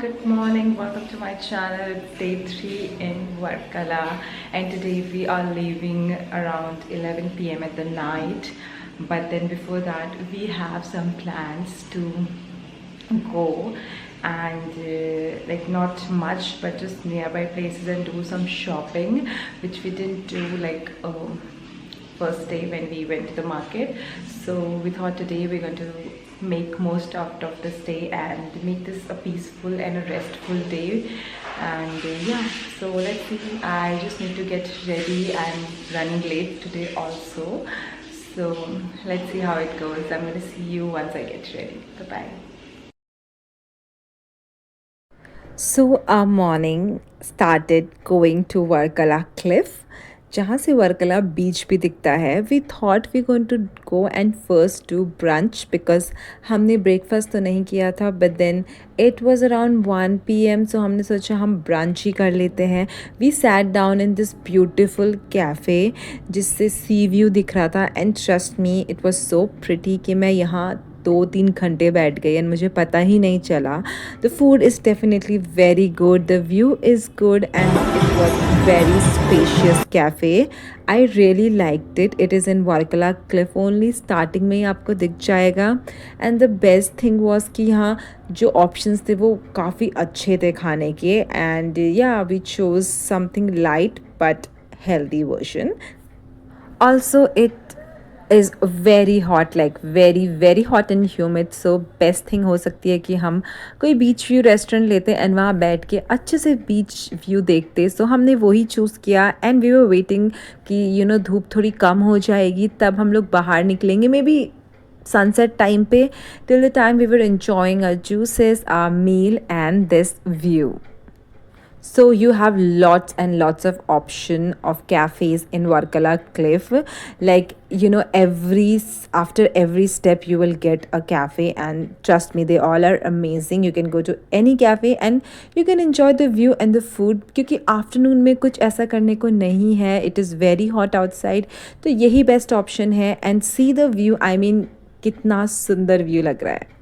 Good morning, welcome to my channel. It's day 3 in Varkala, and today we are leaving around 11 p.m. at the night. But then before that, we have some plans to go and like not much, but just nearby places and do some shopping, which we didn't do like first day when we went to the market. So we thought today we're going to make most out of this day and make this a peaceful and a restful day. And yeah, so let's see. I just need to get ready. I'm running late today also, so let's see how it goes. I'm going to see you once I get ready. Bye bye. So our morning started going to Varkala Cliff, जहाँ से वर्कला बीच भी दिखता है. We thought we going to go and first do brunch because हमने breakfast तो नहीं किया था, but then it was around 1 p.m. So हमने सोचा हम ब्रंच ही कर लेते हैं. We sat down in this beautiful cafe जिससे सी व्यू दिख रहा था, and trust me it was so pretty कि मैं यहाँ 2-3 घंटे बैठ गई एंड मुझे पता ही नहीं चला. The food is definitely very good, the view is good, and it was very spacious cafe. I really liked it. It is in Varkala Cliff only. Starting में ही आपको दिख जाएगा. And the best thing was कि यहाँ जो options थे वो काफ़ी अच्छे थे खाने के. And yeah we chose something light but healthy version. Also, it is very hot, like very very hot and humid. So best thing हो सकती है कि हम कोई बीच व्यू रेस्टोरेंट लेते एंड वहाँ बैठ के अच्छे से बीच व्यू देखते. सो हमने वही चूज़ किया एंड वी वर वेटिंग कि धूप थोड़ी कम हो जाएगी तब हम लोग बाहर निकलेंगे, मे बी sunset time पे. Till the time we were enjoying our juices, our meal and this view. So you have lots and lots of option of cafes in Varkala Cliff. Like after every step you will get a cafe, and trust me, they all are amazing. You can go to any cafe and you can enjoy the view and the food. क्योंकि afternoon में कुछ ऐसा करने को नहीं है. It is very hot outside. तो यही best option है. And see the view. I mean कितना सुंदर व्यू लग रहा है.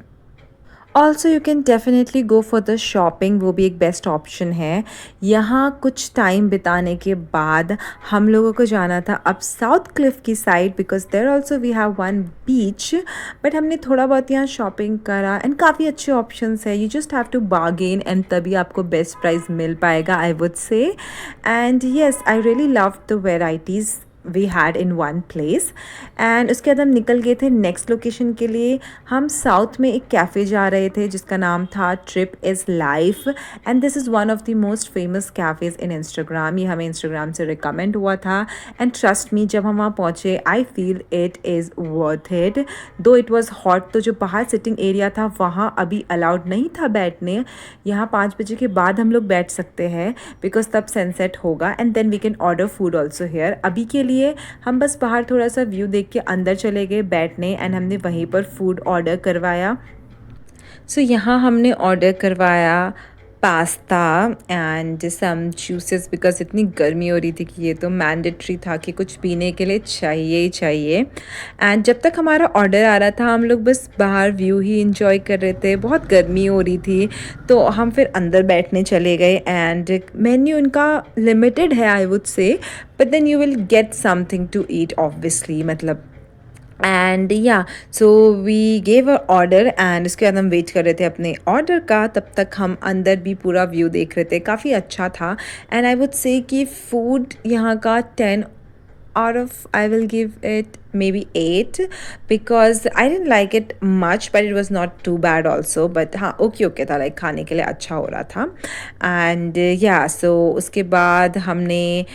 Also you can definitely go for the shopping. वो भी एक बेस्ट ऑप्शन है. यहाँ कुछ टाइम बिताने के बाद हम लोगों को जाना था अब साउथ क्लिफ की side, because there also we have one beach. But हमने थोड़ा बहुत यहाँ शॉपिंग करा एंड काफ़ी अच्छे ऑप्शंस है. You just have to bargain and तभी आपको बेस्ट प्राइस मिल पाएगा, I would say. And yes, I really love the varieties we had in one place. And उसके बाद हम निकल गए थे नेक्स्ट लोकेशन के लिए. हम साउथ में एक कैफ़े जा रहे थे जिसका नाम था trip is life, and this is one of the most famous cafes in Instagram. ये हमें इंस्टाग्राम से रिकमेंड हुआ था. एंड ट्रस्ट मी, जब हम वहाँ पहुँचे I feel it is worth it. दो इट वॉज हॉट, तो जो बाहर सिटिंग एरिया था वहाँ अभी अलाउड नहीं था बैठने. यहाँ 5 बजे के बाद हम लोग बैठ सकते हैं बिकॉज तब सनसेट होगा, and then we can order food also here. अभी के लिए हम बस बाहर थोड़ा सा व्यू देख के अंदर चले गए बैठने, एंड हमने वहीं पर फूड ऑर्डर करवाया. सो यहाँ हमने ऑर्डर करवाया pasta and some juices because इतनी गर्मी हो रही थी कि ये तो मैंडेटरी था कि कुछ पीने के लिए चाहिए ही चाहिए. एंड जब तक हमारा ऑर्डर आ रहा था हम लोग बस बाहर व्यू ही इंजॉय कर रहे थे. बहुत गर्मी हो रही थी तो हम फिर अंदर बैठने चले गए. एंड मेन्यू उनका लिमिटेड है, I would say, but then you will get something to eat obviously, मतलब. And yeah so we gave a order and उसके बाद हम वेट कर रहे थे अपने ऑर्डर का. तब तक हम अंदर भी पूरा व्यू देख रहे थे, काफ़ी अच्छा था. एंड आई वुड से कि फूड यहाँ का 10 out of, I will give it maybe 8 because I didn't like it much but it was not too bad also. but हाँ ओके था, लाइक खाने के लिए अच्छा हो रहा था. एंड या सो उसके बाद हमने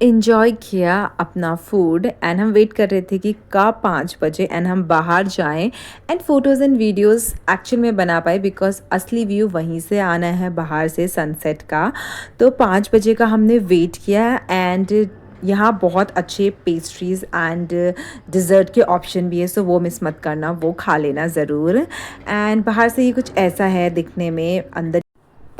इन्जॉय किया अपना फूड एंड हम वेट कर रहे थे कि कब 5 बजे एंड हम बाहर जाएं and photos and videos actual में बना पाए बिकॉज असली व्यू वहीं से आना है बाहर से सनसेट का. तो 5 बजे का हमने वेट किया. एंड यहाँ बहुत अच्छे पेस्ट्रीज़ एंड डिज़र्ट के ऑप्शन भी है, सो वो मिस मत करना, वो खा लेना ज़रूर. एंड बाहर से ही कुछ ऐसा है दिखने में. अंदर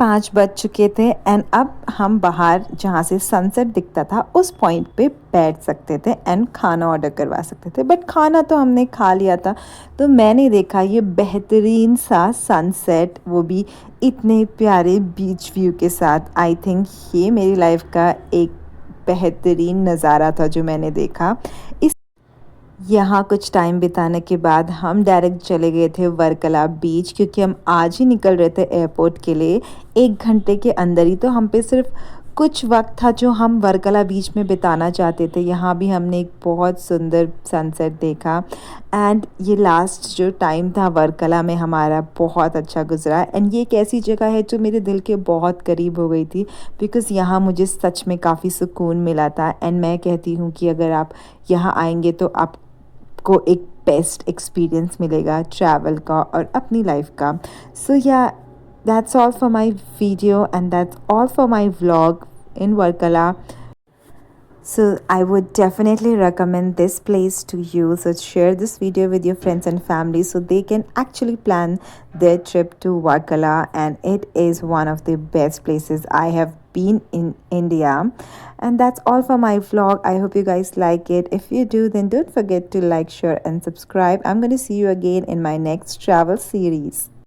5 बज चुके थे एंड अब हम बाहर जहाँ से सनसेट दिखता था उस पॉइंट पे बैठ सकते थे एंड खाना ऑर्डर करवा सकते थे, बट खाना तो हमने खा लिया था। तो मैंने देखा ये बेहतरीन सा सनसेट, वो भी इतने प्यारे बीच व्यू के साथ। आई थिंक ये मेरी लाइफ का एक बेहतरीन नज़ारा था जो मैंने देखा। इस यहाँ कुछ टाइम बिताने के बाद हम डायरेक्ट चले गए थे वर्कला बीच, क्योंकि हम आज ही निकल रहे थे एयरपोर्ट के लिए 1 घंटे के अंदर ही। तो हम पे सिर्फ कुछ वक्त था जो हम वर्कला बीच में बिताना चाहते थे। यहाँ भी हमने एक बहुत सुंदर सनसेट देखा एंड ये लास्ट जो टाइम था वर्कला में हमारा बहुत अच्छा गुजरा। एंड ये एक ऐसी जगह है जो मेरे दिल के बहुत करीब हो गई थी, बिकॉज़ यहाँ मुझे सच में काफ़ी सुकून मिला था। एंड मैं कहती हूँ कि अगर आप यहाँ आएंगे तो आप को एक बेस्ट एक्सपीरियंस मिलेगा ट्रैवल का और अपनी लाइफ का। सो या that's all for my video and that's all for my vlog in Varkala. So I would definitely recommend this place to you. So share this video with your friends and family so they can actually plan their trip to Varkala, and it is one of the best places I have been in India. And that's all for my vlog. I hope you guys like it. If you do, then don't forget to like, share and subscribe. I'm going to see you again in my next travel series.